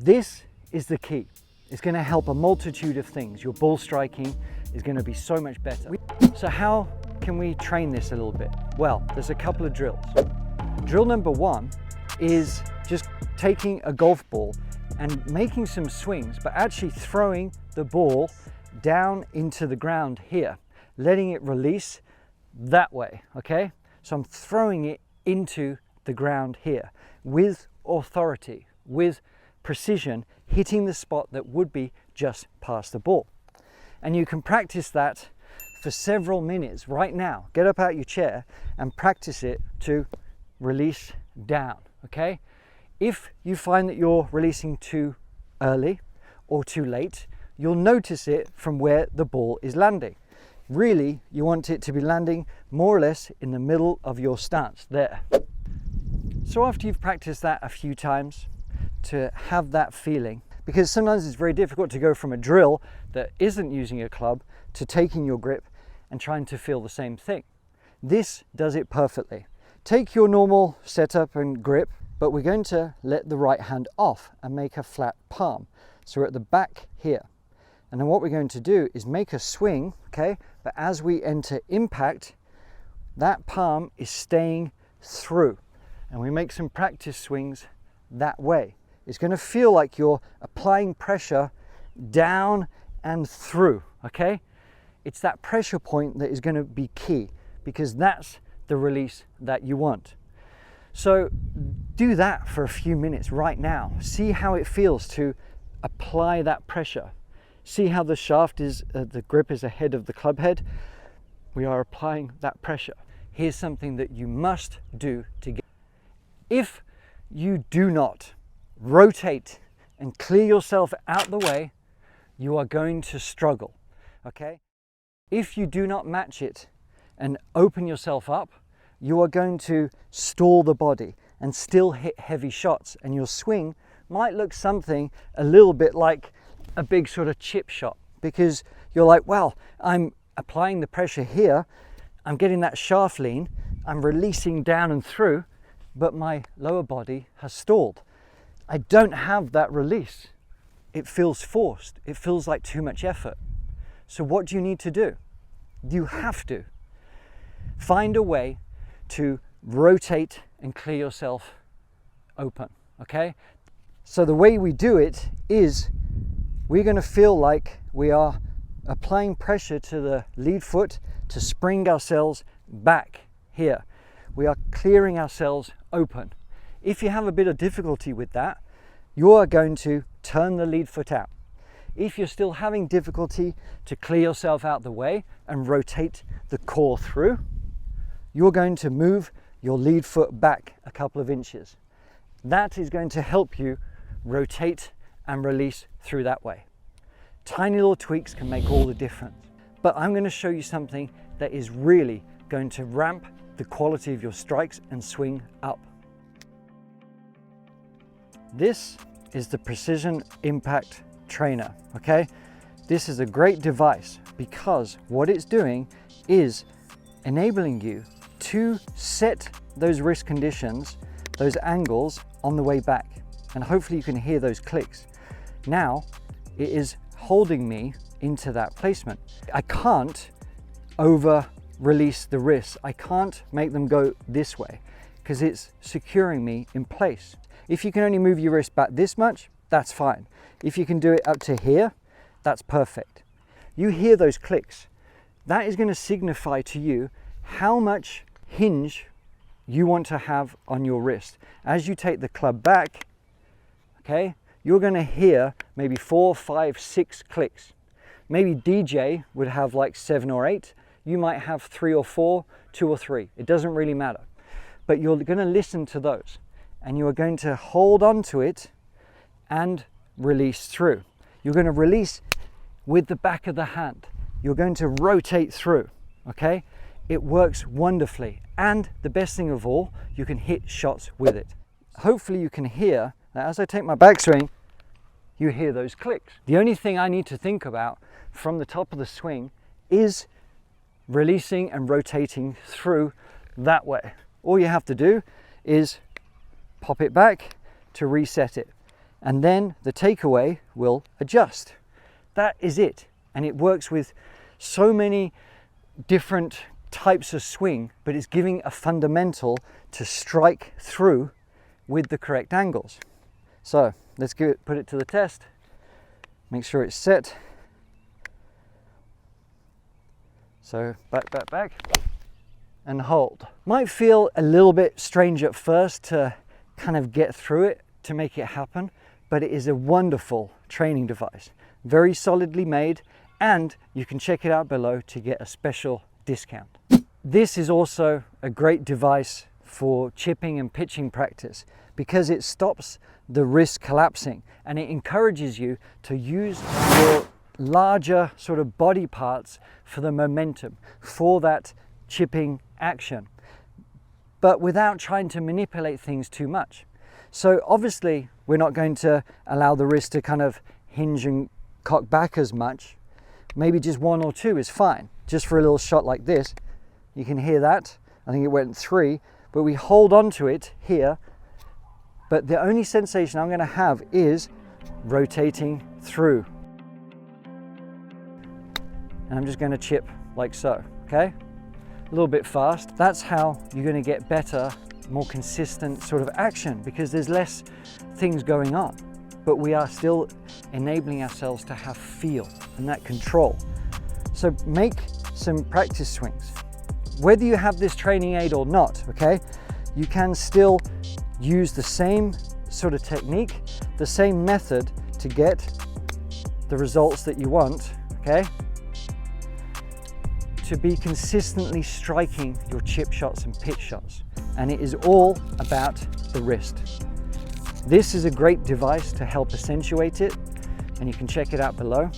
This is the key. It's going to help a multitude of things. Your ball striking is going to be so much better. So how can we train this a little bit? Well, there's a couple of drills. Drill number one is just taking a golf ball and making some swings, but actually throwing the ball down into the ground here, letting it release that way, okay? So I'm throwing it into the ground here with authority, with precision, hitting the spot that would be just past the ball. And you can practice that for several minutes right now. Get up out your chair and practice it to release down, okay? If you find that you're releasing too early or too late, you'll notice it from where the ball is landing. Really, you want it to be landing more or less in the middle of your stance, there. So after you've practiced that a few times, to have that feeling, because sometimes it's very difficult to go from a drill that isn't using a club to taking your grip and trying to feel the same thing. This does it perfectly. Take your normal setup and grip, but we're going to let the right hand off and make a flat palm. So we're at the back here. And then what we're going to do is make a swing, okay? But as we enter impact, that palm is staying through. And we make some practice swings that way. It's going to feel like you're applying pressure down and through, okay? It's that pressure point that is going to be key, because that's the release that you want. So do that for a few minutes right now. See how it feels to apply that pressure. See how the shaft is, the grip is ahead of the club head. We are applying that pressure. Here's something that you must do to get. If you do not rotate and clear yourself out the way, you are going to struggle, okay? If you do not match it and open yourself up, you are going to stall the body and still hit heavy shots, and your swing might look something a little bit like a big sort of chip shot, because you're like, well, I'm applying the pressure here, I'm getting that shaft lean, I'm releasing down and through, but my lower body has stalled. I don't have that release. It feels forced. It feels like too much effort. So what do you need to do? You have to find a way to rotate and clear yourself open, okay? So the way we do it is we're going to feel like we are applying pressure to the lead foot to spring ourselves back here. We are clearing ourselves open. If you have a bit of difficulty with that, you are going to turn the lead foot out. If you're still having difficulty to clear yourself out the way and rotate the core through, you're going to move your lead foot back a couple of inches. That is going to help you rotate and release through that way. Tiny little tweaks can make all the difference. But I'm going to show you something that is really going to ramp the quality of your strikes and swing up. This is the Precision Impact Trainer, okay? This is a great device because what it's doing is enabling you to set those wrist conditions, those angles on the way back. And hopefully you can hear those clicks. Now it is holding me into that placement. I can't over release the wrists. I can't make them go this way because it's securing me in place. If you can only move your wrist back this much, that's fine. If you can do it up to here, that's perfect. You hear those clicks. That is going to signify to you how much hinge you want to have on your wrist. As you take the club back, okay, you're going to hear maybe 4, 5, 6 clicks. Maybe DJ would have like 7 or 8. You might have 3 or 4, 2 or 3. It doesn't really matter. But you're going to listen to those and you are going to hold on to it and release through. You're going to release with the back of the hand. You're going to rotate through, okay? It works wonderfully. And the best thing of all, you can hit shots with it. Hopefully you can hear that as I take my backswing, you hear those clicks. The only thing I need to think about from the top of the swing is releasing and rotating through that way. All you have to do is pop it back to reset it. and then the takeaway will adjust. That is it. And it works with so many different types of swing, but it's giving a fundamental to strike through with the correct angles. So let's put it to the test. Make sure it's set. So back, and hold. Might feel a little bit strange at first to kind of get through it, to make it happen, but it is a wonderful training device. Very solidly made, and you can check it out below to get a special discount. This is also a great device for chipping and pitching practice because it stops the wrist collapsing and it encourages you to use your larger sort of body parts for the momentum, for that chipping action, but without trying to manipulate things too much. So obviously we're not going to allow the wrist to kind of hinge and cock back as much. Maybe just 1 or 2 is fine, just for a little shot like this. You can hear that. I think it went 3, but we hold on to it here, but the only sensation I'm going to have is rotating through. And I'm just going to chip like so, okay? A little bit fast. That's how you're going to get better, more consistent sort of action, because there's less things going on, but we are still enabling ourselves to have feel and that control. So make some practice swings. Whether you have this training aid or not, okay, you can still use the same sort of technique, the same method to get the results that you want, okay? To be consistently striking your chip shots and pitch shots. And it is all about the wrist. This is a great device to help accentuate it, and you can check it out below.